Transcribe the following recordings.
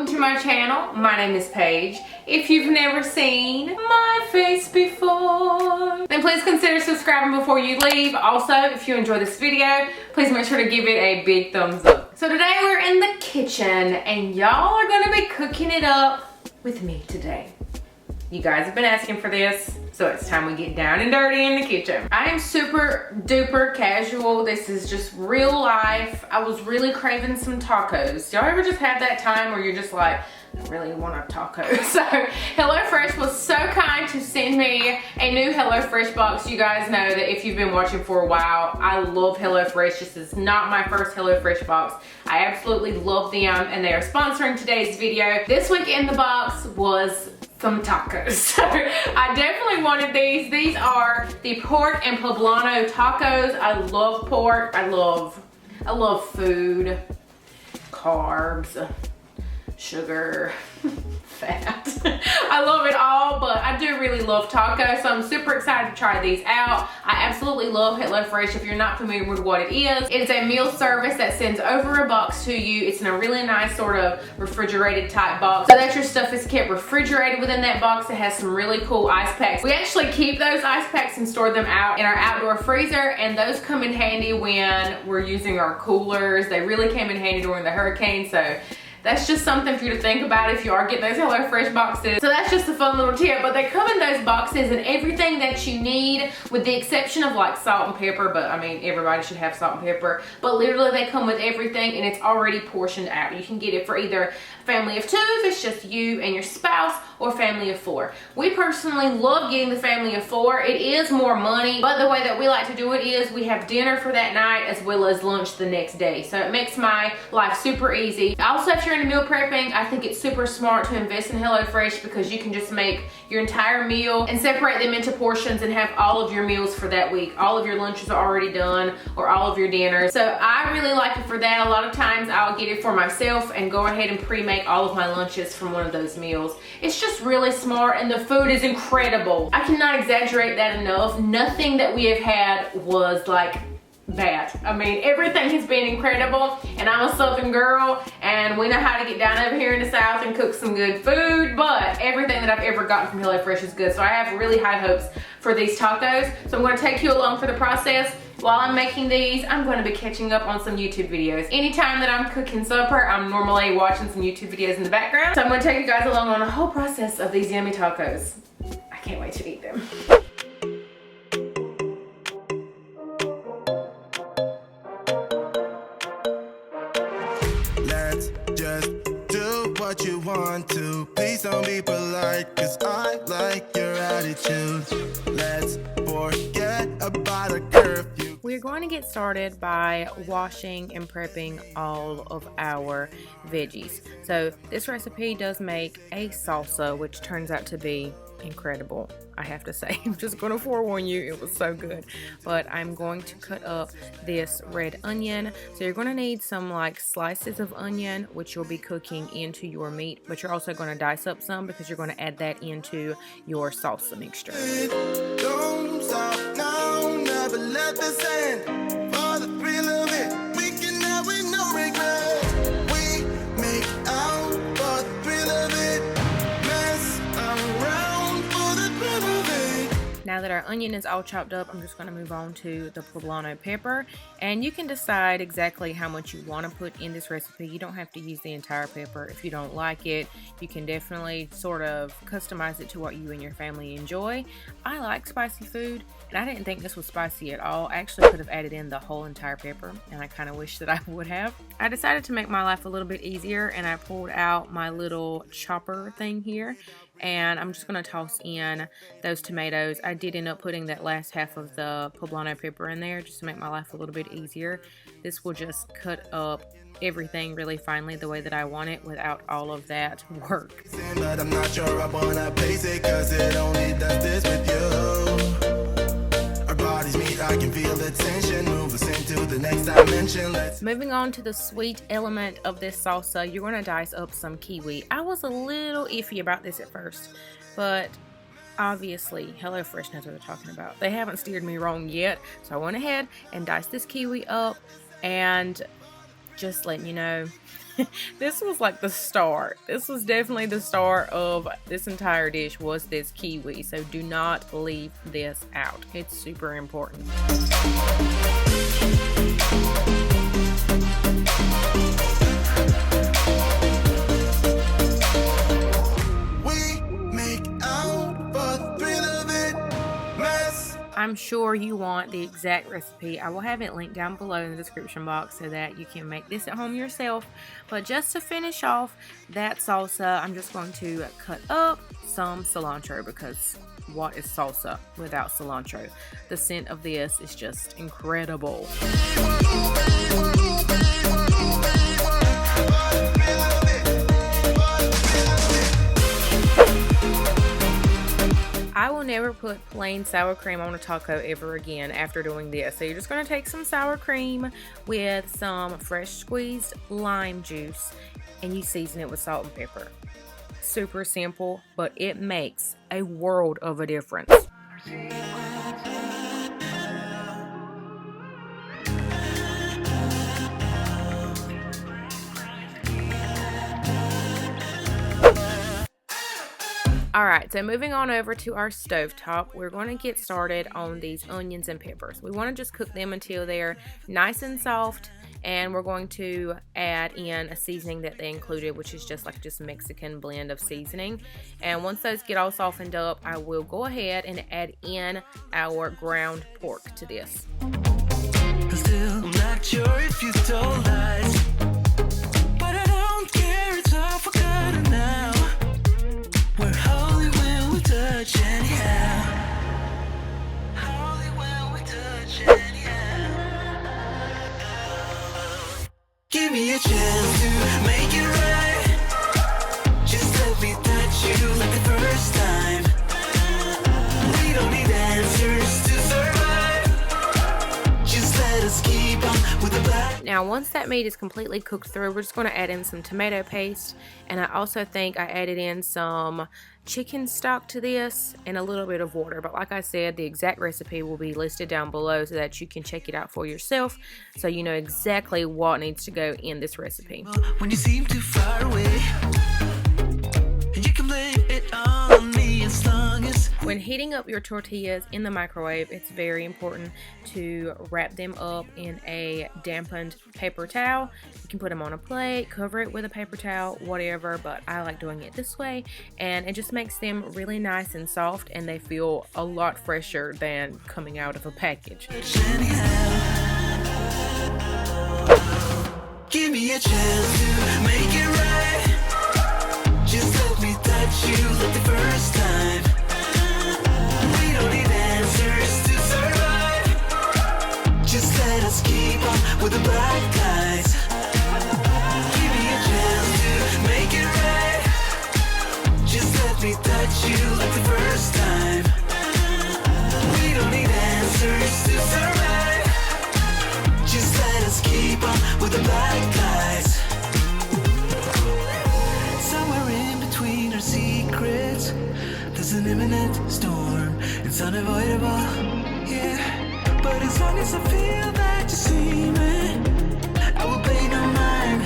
welcome to my channel. My name is Paige. If you've never seen my face before, then please consider subscribing before you leave. Also, if you enjoy this video, please make sure to give it a big thumbs up. So today we're in the kitchen and y'all are gonna be cooking it up with me today. You guys have been asking for this, so it's time we get down and dirty in the kitchen. I am super duper casual. This is just real life. I was really craving some tacos. Y'all ever just have that time where you're just like, I really want a taco? So HelloFresh was so kind to send me a new HelloFresh box. You guys know that if you've been watching for a while, I love HelloFresh. This is not my first HelloFresh box. I absolutely love them and they are sponsoring today's video. This week in the box was some tacos. So I definitely wanted these. These are the pork and poblano tacos. I love pork. I love food, carbs, sugar, fat. I love it all, but I do really love tacos, so I'm super excited to try these out. I absolutely love HelloFresh. If you're not familiar with what it is a meal service that sends over a box to you. It's in a really nice sort of refrigerated type box, so that your stuff is kept refrigerated within that box. It has some really cool ice packs. We actually keep those ice packs and store them out in our outdoor freezer, and those come in handy when we're using our coolers. They really came in handy during the hurricane, so that's just something for you to think about if you are getting those HelloFresh boxes. So that's just a fun little tip, but they come in those boxes and everything that you need, with the exception of like salt and pepper, but I mean, everybody should have salt and pepper, but literally they come with everything and it's already portioned out. You can get it for either family of two, if it's just you and your spouse, or family of four. We personally love getting the family of four. It is more money, but the way that we like to do it is we have dinner for that night as well as lunch the next day. So it makes my life super easy. Also, if you're into meal prepping, I think it's super smart to invest in HelloFresh because you can just make your entire meal and separate them into portions and have all of your meals for that week. All of your lunches are already done, or all of your dinners. So I really like it for that. A lot of times I'll get it for myself and go ahead and pre-make all of my lunches from one of those meals. It's just really smart and the food is incredible. I cannot exaggerate that enough. Nothing that we have had was like bad. I mean, everything has been incredible, and I'm a Southern girl and we know how to get down over here in the South and cook some good food, but everything that I've ever gotten from HelloFresh is good. So I have really high hopes for these tacos. So I'm going to take you along for the process. While I'm making these, I'm going to be catching up on some YouTube videos. Anytime that I'm cooking supper, I'm normally watching some YouTube videos in the background. So I'm going to take you guys along on the whole process of these yummy tacos. I can't wait to eat them. Let's just do what you want to. Please don't be polite, cause I like your attitude. Let's forget about a curfew. We're going to get started by washing and prepping all of our veggies. So this recipe does make a salsa, which turns out to be incredible, I have to say. I'm just going to forewarn you, it was so good. But I'm going to cut up this red onion. So you're going to need some like slices of onion, which you'll be cooking into your meat, but you're also going to dice up some because you're going to add that into your salsa mixture. Don't stop now, never let this end. For the thrill of it, we can have it, no regret. We make out for the thrill of it. Mess around for the thrill of it. Now that our onion is all chopped up, I'm just going to move on to the poblano pepper, and you can decide exactly how much you want to put in this recipe. You don't have to use the entire pepper. If you don't like it, you can definitely sort of customize it to what you and your family enjoy. I like spicy food, and I didn't think this was spicy at all. I actually could have added in the whole entire pepper, and I kind of wish that I would have. I decided to make my life a little bit easier, and I pulled out my little chopper thing here, and I'm just going to toss in those tomatoes. I did end up putting that last half of the poblano pepper in there just to make my life a little bit easier. This will just cut up everything really finely the way that I want it without all of that work. But I'm not sure I wanna place it, cause it only does this with you. Our bodies meet, I can feel the tension. Move us into the next dimension. Moving on to the sweet element of this salsa, you're going to dice up some kiwi. I was a little iffy about this at first, but obviously HelloFresh knows what they're talking about. They haven't steered me wrong yet, so I went ahead and diced this kiwi up, and just letting you know, this was like the start. This was definitely the start of this entire dish, was this kiwi. So do not leave this out. It's super important. I'm sure you want the exact recipe. I will have it linked down below in the description box so that you can make this at home yourself. But just to finish off that salsa, I'm just going to cut up some cilantro, because what is salsa without cilantro? The scent of this is just incredible. I will never put plain sour cream on a taco ever again after doing this. So you're just going to take some sour cream with some fresh squeezed lime juice and you season it with salt and pepper. Super simple, but it makes a world of a difference. Alright, so moving on over to our stovetop, we're going to get started on these onions and peppers. We want to just cook them until they're nice and soft, and we're going to add in a seasoning that they included, which is just Mexican blend of seasoning. And once those get all softened up, I will go ahead and add in our ground pork to this. Still not sure if you told lies, but I don't care, it's all forgotten now. We're holy when we touch anyhow. Holy when we touch anyhow. Give me a chance to make it right. Just let me touch you like the first time. We don't need answers to survive. Just let us keep on with the black. Now once that meat is completely cooked through, we're just going to add in some tomato paste, and I also think I added in some chicken stock to this and a little bit of water. But like I said, the exact recipe will be listed down below so that you can check it out for yourself, so you know exactly what needs to go in this recipe. When you seem too far away, you can blame it on me as long as. When heating up your tortillas in the microwave, it's very important to wrap them up in a dampened paper towel. You can put them on a plate, cover it with a paper towel, whatever, but I like doing it this way, and it just makes them really nice and soft, and they feel a lot fresher than coming out of a package. Give me a chance to make it right. Just let me touch you like the first time. We don't need answers to survive. Just let us keep on with the black guys. Give me a chance to make it right. Just let me touch you like the first time. We don't need answers to survive. Just let us keep on with the black guys. Somewhere in between our secrets, there's an imminent storm. It's unavoidable, yeah. But as long as I feel that you see me, I will pay no mind.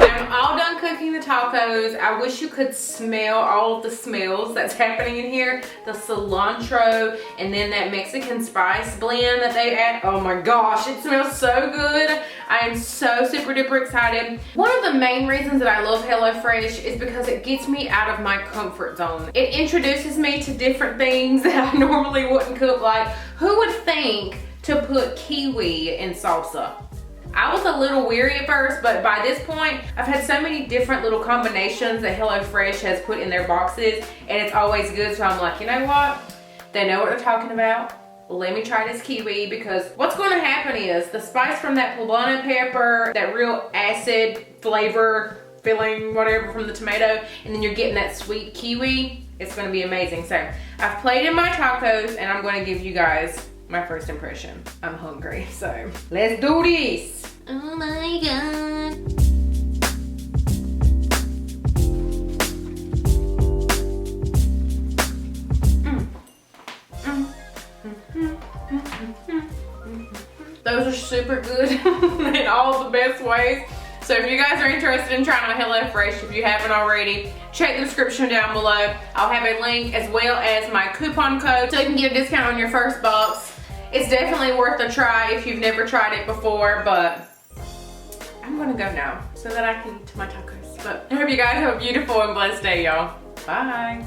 I'm all done cooking the tacos. I wish you could smell all of the smells that's happening in here. The cilantro and then that Mexican spice blend that they add. Oh my gosh, it smells so good. I am so super duper excited. One of the main reasons that I love HelloFresh is because it gets me out of my comfort zone. It introduces me to different things that I normally wouldn't cook. Like, who would think to put kiwi in salsa? I was a little weary at first, but by this point, I've had so many different little combinations that HelloFresh has put in their boxes, and it's always good. So I'm like, you know what? They know what they're talking about. Let me try this kiwi, because what's going to happen is the spice from that poblano pepper, that real acid flavor filling, whatever, from the tomato, and then you're getting that sweet kiwi. It's going to be amazing. So I've played in my tacos, and I'm going to give you guys my first impression. I'm hungry, so let's do this. Oh my god. Those are super good in all the best ways. So if you guys are interested in trying out HelloFresh, if you haven't already, check the description down below. I'll have a link as well as my coupon code so you can get a discount on your first box. It's definitely worth a try if you've never tried it before, but I'm gonna go now so that I can eat my tacos. But I hope you guys have a beautiful and blessed day, y'all. Bye.